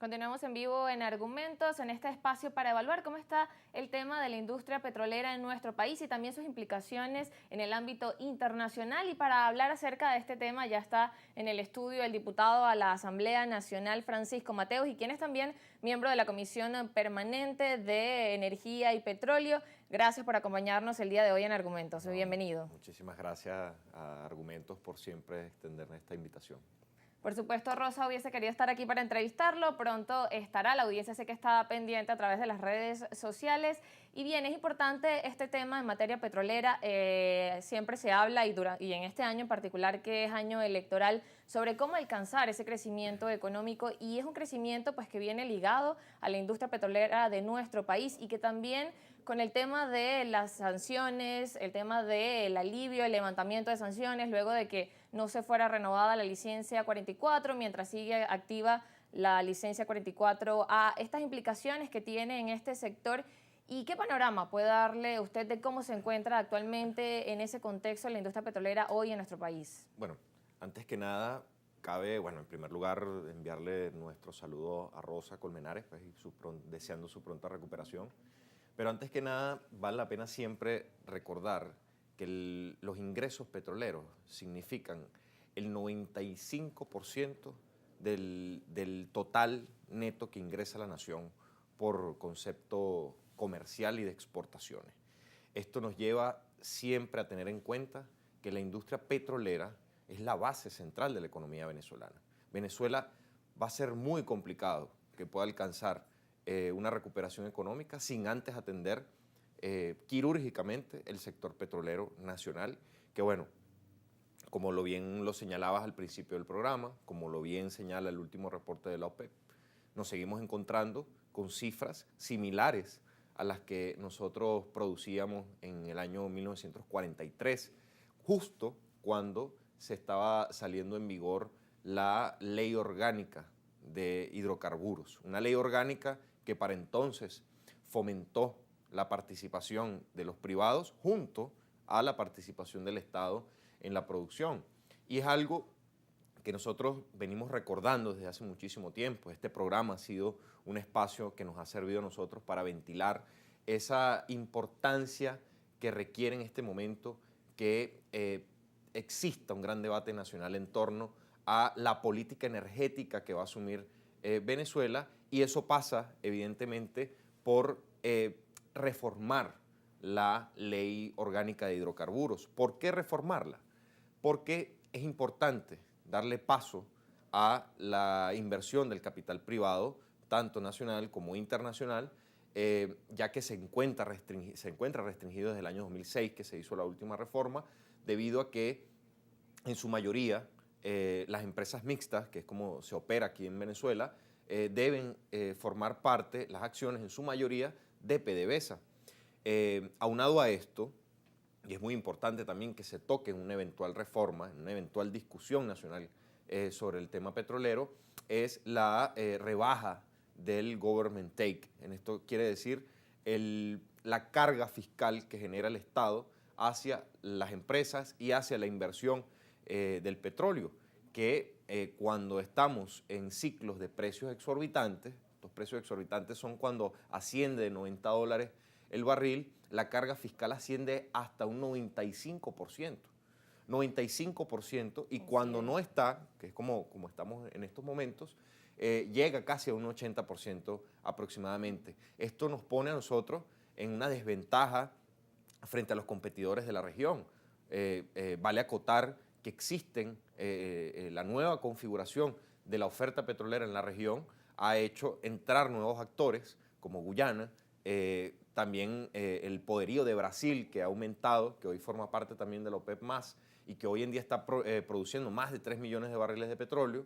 Continuamos en vivo en Argumentos, en este espacio para evaluar cómo está el tema de la industria petrolera en nuestro país y también sus implicaciones en el ámbito internacional. Y para hablar acerca de este tema ya está en el estudio el diputado a la Asamblea Nacional, Francisco Mateos, y quien es también miembro de la Comisión Permanente de Energía y Petróleo. Gracias por acompañarnos el día de hoy en Argumentos. Bienvenido. Muchísimas gracias a Argumentos por siempre extenderme esta invitación. Por supuesto, Rosa hubiese querido estar aquí para entrevistarlo, pronto estará, la audiencia sé que está pendiente a través de las redes sociales. Y bien, es importante este tema en materia petrolera, siempre se habla y en este año en particular, que es año electoral, sobre cómo alcanzar ese crecimiento económico, y es un crecimiento pues que viene ligado a la industria petrolera de nuestro país y que también con el tema de las sanciones, el tema del alivio, el levantamiento de sanciones, luego de que no se fuera renovada la licencia 44, mientras sigue activa la licencia 44A, estas implicaciones que tiene en este sector. ¿Y qué panorama puede darle usted de cómo se encuentra actualmente en ese contexto la industria petrolera hoy en nuestro país? Bueno, antes que nada, cabe, en primer lugar, enviarle nuestro saludo a Rosa Colmenares, pues, y deseando su pronta recuperación. Pero antes que nada, vale la pena siempre recordar que los ingresos petroleros significan el 95% del total neto que ingresa a la nación por concepto comercial y de exportaciones. Esto nos lleva siempre a tener en cuenta que la industria petrolera es la base central de la economía venezolana. Venezuela va a ser muy complicado que pueda alcanzar una recuperación económica sin antes atender quirúrgicamente el sector petrolero nacional, que bueno, como bien lo señalabas al principio del programa, como lo bien señala el último reporte de la OPEP, nos seguimos encontrando con cifras similares a las que nosotros producíamos en el año 1943, justo cuando se estaba saliendo en vigor la Ley Orgánica de Hidrocarburos, una ley orgánica que para entonces fomentó la participación de los privados junto a la participación del Estado en la producción. Y es algo que nosotros venimos recordando desde hace muchísimo tiempo. Este programa ha sido un espacio que nos ha servido a nosotros para ventilar esa importancia que requiere en este momento que exista un gran debate nacional en torno a la política energética que va a asumir Venezuela, y eso pasa evidentemente por reformar la Ley Orgánica de Hidrocarburos. ¿Por qué reformarla? Porque es importante darle paso a la inversión del capital privado, tanto nacional como internacional, ya que se encuentra restringido desde el año 2006, que se hizo la última reforma, debido a que en su mayoría las empresas mixtas, que es como se opera aquí en Venezuela, deben formar parte, las acciones en su mayoría, de PDVSA. Aunado a esto, y es muy importante también que se toque en una eventual reforma, en una eventual discusión nacional sobre el tema petrolero, es la rebaja del government take. En esto quiere decir la carga fiscal que genera el Estado hacia las empresas y hacia la inversión del petróleo, que cuando estamos en ciclos de precios exorbitantes, los precios exorbitantes son cuando asciende de $90 el barril, la carga fiscal asciende hasta un 95%. 95%, y cuando no está, que es como estamos en estos momentos, llega casi a un 80% aproximadamente. Esto nos pone a nosotros en una desventaja frente a los competidores de la región. Vale acotar que existen, la nueva configuración de la oferta petrolera en la región ha hecho entrar nuevos actores como Guyana, también el poderío de Brasil, que ha aumentado, que hoy forma parte también de la OPEP+, y que hoy en día está produciendo más de 3 millones de barriles de petróleo,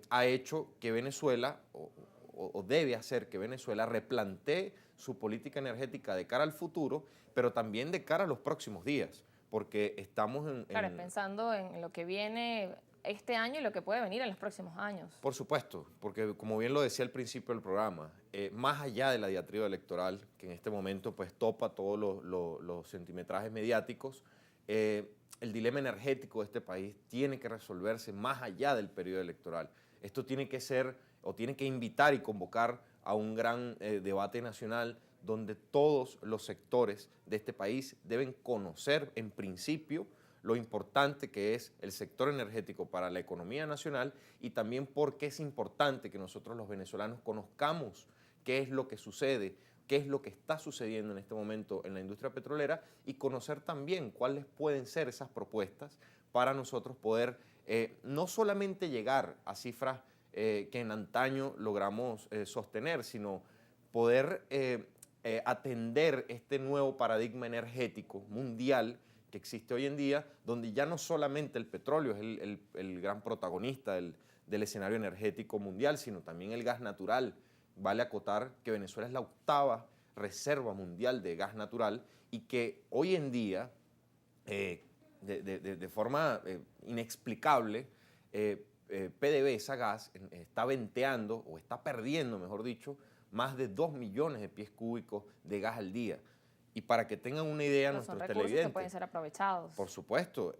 ha hecho que Venezuela, o debe hacer que Venezuela replantee su política energética de cara al futuro, pero también de cara a los próximos días, porque estamos Claro, pensando en lo que viene este año y lo que puede venir en los próximos años. Por supuesto, porque como bien lo decía al principio del programa, más allá de la diatriba electoral, que en este momento pues topa todos los centimetrajes mediáticos, el dilema energético de este país tiene que resolverse más allá del periodo electoral. Esto tiene que ser o tiene que invitar y convocar a un gran debate nacional donde todos los sectores de este país deben conocer en principio lo importante que es el sector energético para la economía nacional y también por qué es importante que nosotros los venezolanos conozcamos qué es lo que sucede, qué es lo que está sucediendo en este momento en la industria petrolera y conocer también cuáles pueden ser esas propuestas para nosotros poder no solamente llegar a cifras que en antaño logramos sostener, sino poder atender este nuevo paradigma energético mundial que existe hoy en día, donde ya no solamente el petróleo es el gran protagonista del escenario energético mundial, sino también el gas natural. Vale acotar que Venezuela es la octava reserva mundial de gas natural y que hoy en día, de forma inexplicable, PDVSA Gas está venteando, o está perdiendo, mejor dicho, más de 2 millones de pies cúbicos de gas al día. Y para que tengan una idea, Pero son nuestros recursos televidentes, que pueden ser aprovechados. por supuesto,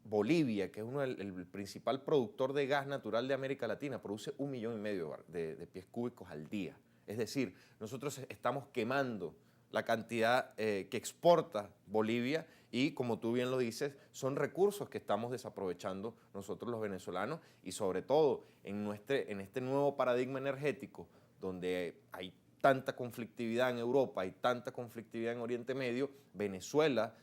Bolivia, que es el principal productor de gas natural de América Latina, produce 1,5 millones de pies cúbicos al día. Es decir, nosotros estamos quemando la cantidad que exporta Bolivia y, como tú bien lo dices, son recursos que estamos desaprovechando nosotros los venezolanos y sobre todo en este nuevo paradigma energético donde hay tanta conflictividad en Europa, hay tanta conflictividad en Oriente Medio, Venezuela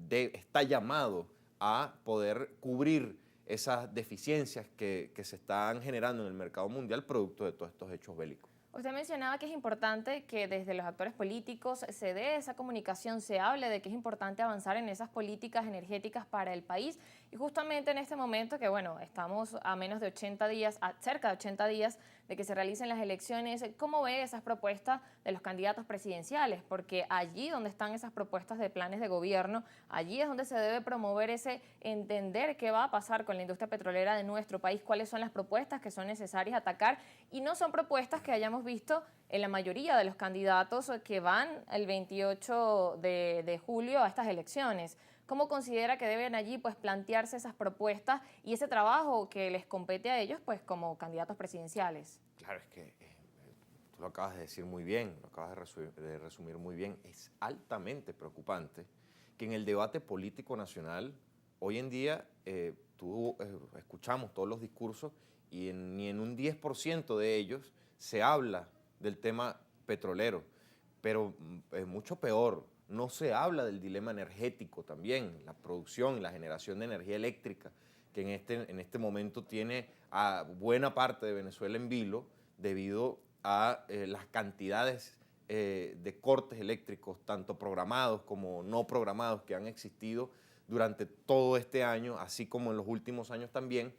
está llamado a poder cubrir esas deficiencias que se están generando en el mercado mundial producto de todos estos hechos bélicos. Usted mencionaba que es importante que desde los actores políticos se dé esa comunicación, se hable de que es importante avanzar en esas políticas energéticas para el país. Y justamente en este momento que, bueno, estamos a menos de 80 días, a cerca de 80 días de que se realicen las elecciones, ¿cómo ve esas propuestas de los candidatos presidenciales? Porque allí donde están esas propuestas de planes de gobierno, allí es donde se debe promover ese entender qué va a pasar con la industria petrolera de nuestro país, cuáles son las propuestas que son necesarias atacar y no son propuestas que hayamos visto en la mayoría de los candidatos que van el 28 de julio a estas elecciones. ¿Cómo considera que deben allí pues plantearse esas propuestas y ese trabajo que les compete a ellos pues como candidatos presidenciales? Claro, es que tú lo acabas de decir muy bien, lo acabas de resumir muy bien. Es altamente preocupante que en el debate político nacional, hoy en día, escuchamos todos los discursos y ni en un 10% de ellos se habla del tema petrolero, pero mucho peor, no se habla del dilema energético también, la producción y la generación de energía eléctrica, que en este momento tiene a buena parte de Venezuela en vilo debido a las cantidades de cortes eléctricos, tanto programados como no programados, que han existido durante todo este año, así como en los últimos años también,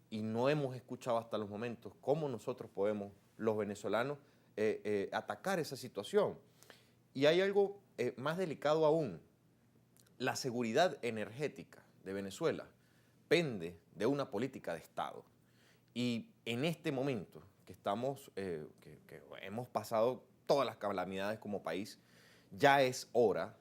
y no hemos escuchado hasta los momentos cómo nosotros podemos, los venezolanos, atacar esa situación. Y hay algo más delicado aún. La seguridad energética de Venezuela pende de una política de Estado. Y en este momento que que hemos pasado todas las calamidades como país, ya es hora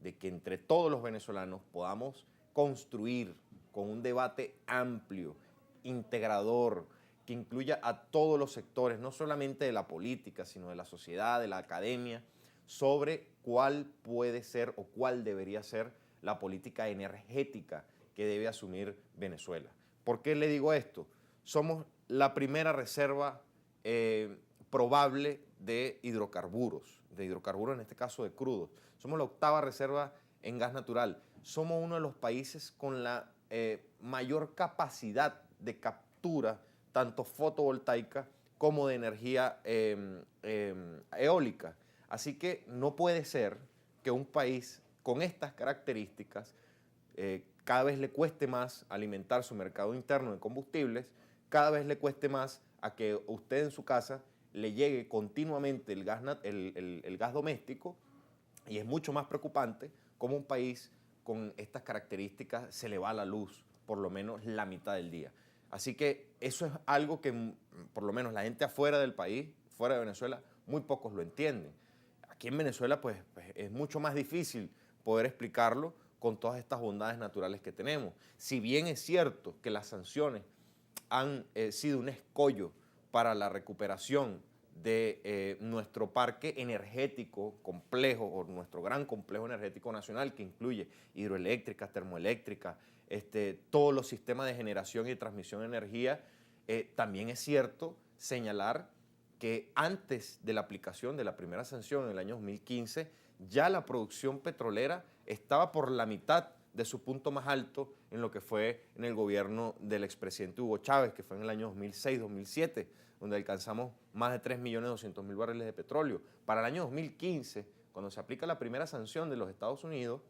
de que entre todos los venezolanos podamos construir con un debate amplio, integrador, que incluya a todos los sectores, no solamente de la política, sino de la sociedad, de la academia, sobre cuál puede ser o cuál debería ser la política energética que debe asumir Venezuela. ¿Por qué le digo esto? Somos la primera reserva probable de hidrocarburos en este caso de crudos. Somos la octava reserva en gas natural. Somos uno de los países con la mayor capacidad de captura, tanto fotovoltaica como de energía eólica. Así que no puede ser que un país con estas características cada vez le cueste más alimentar su mercado interno de combustibles, cada vez le cueste más a que usted en su casa le llegue continuamente el gas doméstico, y es mucho más preocupante cómo un país con estas características se le va la luz por lo menos la mitad del día. Así que eso es algo que por lo menos la gente afuera del país, fuera de Venezuela, muy pocos lo entienden. Aquí en Venezuela pues es mucho más difícil poder explicarlo con todas estas bondades naturales que tenemos. Si bien es cierto que las sanciones han sido un escollo para la recuperación de nuestro parque energético complejo o nuestro gran complejo energético nacional que incluye hidroeléctricas, termoeléctricas, todos los sistemas de generación y transmisión de energía, también es cierto señalar que antes de la aplicación de la primera sanción en el año 2015, ya la producción petrolera estaba por la mitad de su punto más alto en lo que fue en el gobierno del expresidente Hugo Chávez, que fue en el año 2006-2007, donde alcanzamos más de 3.200.000 barriles de petróleo. Para el año 2015, cuando se aplica la primera sanción de los Estados Unidos,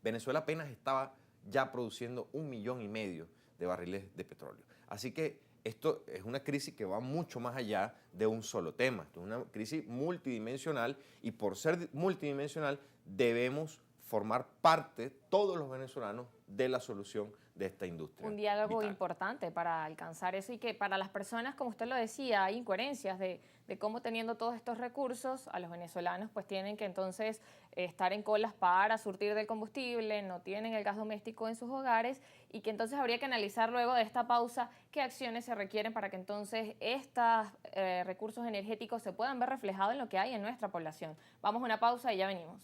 Venezuela apenas estaba ya produciendo 1,5 millones de barriles de petróleo. Así que esto es una crisis que va mucho más allá de un solo tema. Esto es una crisis multidimensional y por ser multidimensional debemos formar parte, todos los venezolanos, de la solución de esta industria. Un diálogo vital. importante para alcanzar eso y que para las personas, como usted lo decía, hay incoherencias de cómo teniendo todos estos recursos, a los venezolanos pues tienen que entonces estar en colas para surtir del combustible, no tienen el gas doméstico en sus hogares y que entonces habría que analizar luego de esta pausa qué acciones se requieren para que entonces estos recursos energéticos se puedan ver reflejados en lo que hay en nuestra población. Vamos a una pausa y ya venimos.